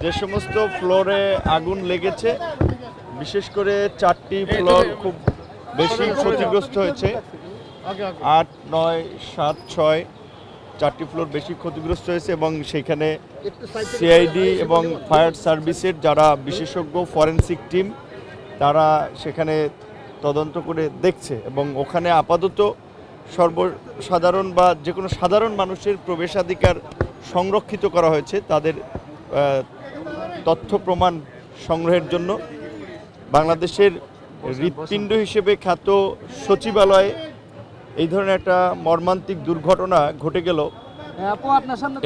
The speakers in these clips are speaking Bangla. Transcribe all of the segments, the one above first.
যে সমস্ত ফ্লোরে আগুন লেগেছে, বিশেষ করে 4টি ফ্লোর খুব বেশি ক্ষতিগ্রস্ত হয়েছে। 8, 9, 7, 6 4টি ফ্লোর বেশি ক্ষতিগ্রস্ত হয়েছে এবং সেখানে সিআইডি এবং ফায়ার সার্ভিসের যারা বিশেষজ্ঞ ফরেনসিক টিম তারা সেখানে তদন্ত করে দেখছে এবং ওখানে আপাতত সর্বসাধারণ বা যে কোনো সাধারণ মানুষের প্রবেশাধিকার সংরক্ষিত করা হয়েছে তাদের তথ্য প্রমাণ সংগ্রহের জন্য। বাংলাদেশের হৃৎপিণ্ড হিসেবে খ্যাত সচিবালয়ে এই ধরনের একটা মর্মান্তিক দুর্ঘটনা ঘটে গেল।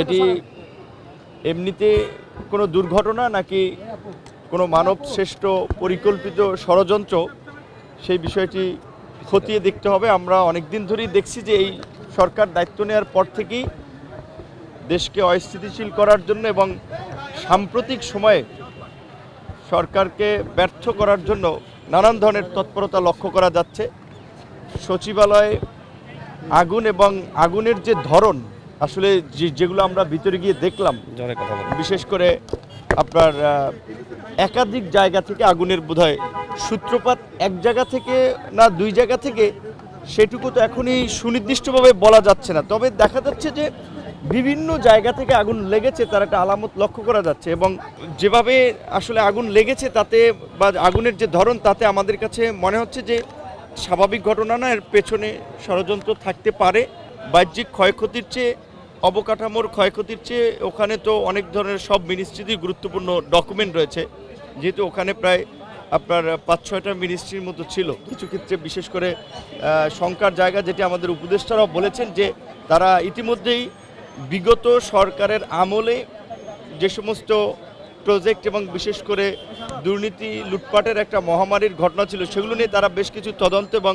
এটি এমনিতে কোনো দুর্ঘটনা নাকি কোনো মানব শ্রেষ্ঠ পরিকল্পিত ষড়যন্ত্র, সেই বিষয়টি খতিয়ে দেখতে হবে। আমরা অনেক দিন ধরেই দেখছি যে এই সরকার দায়িত্ব নেওয়ার পর থেকেই দেশকে অস্থিতিশীল করার জন্য এবং সাম্প্রতিক সময়ে সরকারকে ব্যর্থ করার জন্য নানান ধরনের তৎপরতা লক্ষ্য করা যাচ্ছে। সচিবালয়ে আগুন এবং আগুনের যে ধরন, আসলে যেগুলো আমরা ভিতরে গিয়ে দেখলাম, বিশেষ করে আপনার একাধিক জায়গা থেকে আগুনের বোধহয় সূত্রপাত এক জায়গা থেকে না 2 জায়গা থেকে, সেটুকু তো এখনই সুনির্দিষ্টভাবে বলা যাচ্ছে না। তবে দেখা যাচ্ছে যে বিভিন্ন জায়গা থেকে আগুন লেগেছে, তার একটা আলামত লক্ষ্য করা যাচ্ছে এবং যেভাবে আসলে আগুন লেগেছে তাতে বা আগুনের যে ধরন তাতে আমাদের কাছে মনে হচ্ছে যে স্বাভাবিক ঘটনা না, এর পেছনে ষড়যন্ত্র থাকতে পারে। বাহ্যিক ক্ষয়ক্ষতির চেয়ে অবকাঠামোর ক্ষয়ক্ষতির চেয়ে ওখানে তো অনেক ধরনের সব মিনিস্ট্রিরই গুরুত্বপূর্ণ ডকুমেন্ট রয়েছে, যেহেতু ওখানে প্রায় আপনার 5-6টা মিনিস্ট্রির মতো ছিল। কিছু ক্ষেত্রে বিশেষ করে শঙ্কার জায়গা, যেটি আমাদের উপদেষ্টারাও বলেছেন যে তারা ইতিমধ্যেই বিগত সরকারের আমলে যে সমস্ত প্রজেক্ট এবং বিশেষ করে দুর্নীতি লুটপাটের একটা মহামারীর ঘটনা ছিল সেগুলো নিয়ে তারা বেশ কিছু তদন্ত এবং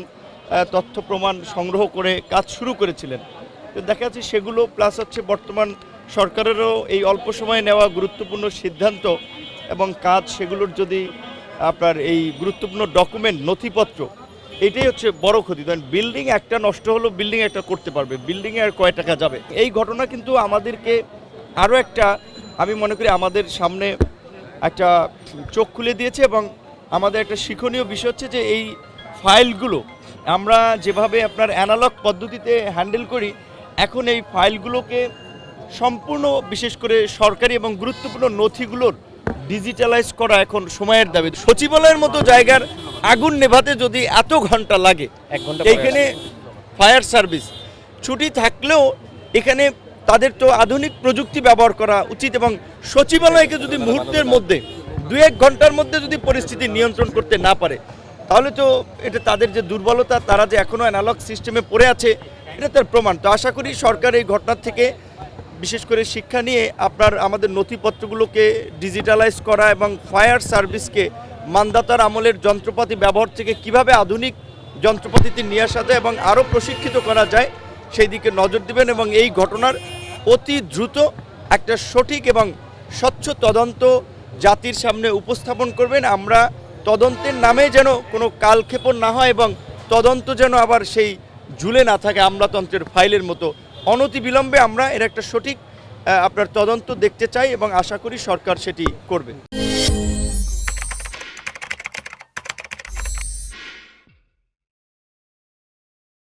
তথ্য প্রমাণ সংগ্রহ করে কাজ শুরু করেছিলেন। তো দেখা যাচ্ছে সেগুলো প্লাস হচ্ছে বর্তমান সরকারেরও এই অল্প সময়ে নেওয়া গুরুত্বপূর্ণ সিদ্ধান্ত এবং কাজ, সেগুলোর যদি আপনার এই গুরুত্বপূর্ণ ডকুমেন্ট নথিপত্র, এটাই হচ্ছে বড় ক্ষতি। ধরেন বিল্ডিং একটা নষ্ট হলো, বিল্ডিং একটা করতে পারবে, বিল্ডিংয়ে আর কয় টাকা যাবে। এই ঘটনা কিন্তু আমাদেরকে আরও একটা, আমি মনে করি আমাদের সামনে একটা চোখ খুলে দিয়েছে এবং আমাদের একটা শিক্ষণীয় বিষয় হচ্ছে যে এই ফাইলগুলো আমরা যেভাবে আপনার অ্যানালগ পদ্ধতিতে হ্যান্ডেল করি, এখন এই ফাইলগুলোকে সম্পূর্ণ বিশেষ করে সরকারি এবং গুরুত্বপূর্ণ নথিগুলোর ডিজিটালাইজ করা এখন সময়ের দাবি। সচিবালয়ের মতো জায়গার আগুন নেভাতে যদি এত ঘন্টা লাগে, এইখানে ফায়ার সার্ভিস ছুটি থাকলেও এখানে তাদের তো আধুনিক প্রযুক্তি ব্যবহার করা উচিত এবং সচিবালয়কে যদি মুহূর্তের মধ্যে 2-1 ঘন্টার মধ্যে যদি পরিস্থিতি নিয়ন্ত্রণ করতে না পারে, তাহলে তো এটা তাদের যে দুর্বলতা, তারা যে এখনও অ্যানালগ সিস্টেমে পড়ে আছে, এটা তার প্রমাণ। তো আশা করি সরকার এই ঘটনার থেকে বিশেষ করে শিক্ষা নিয়ে আপনার আমাদের নথিপত্রগুলোকে ডিজিটালাইজ করা এবং ফায়ার সার্ভিসকে মানদাতার আমলের যন্ত্রপাতি ব্যবহার থেকে কিভাবে আধুনিক যন্ত্রপাতিতে নিয়ে আসা যায় এবং আরও প্রশিক্ষিত করা যায় সেই দিকে নজর দেবেন এবং এই ঘটনার অতি দ্রুত একটা সঠিক এবং স্বচ্ছ তদন্ত জাতির সামনে উপস্থাপন করবেন। আমরা তদন্তের নামে যেন কোনো কালক্ষেপণ না হয় এবং তদন্ত যেন আবার সেই ঝুলে না থাকে আমলাতন্ত্রের ফাইলের মতো। অনতিবিলম্বে আমরা এর একটা সঠিক আপনার তদন্ত দেখতে চাই এবং আশা করি সরকার সেটি করবে।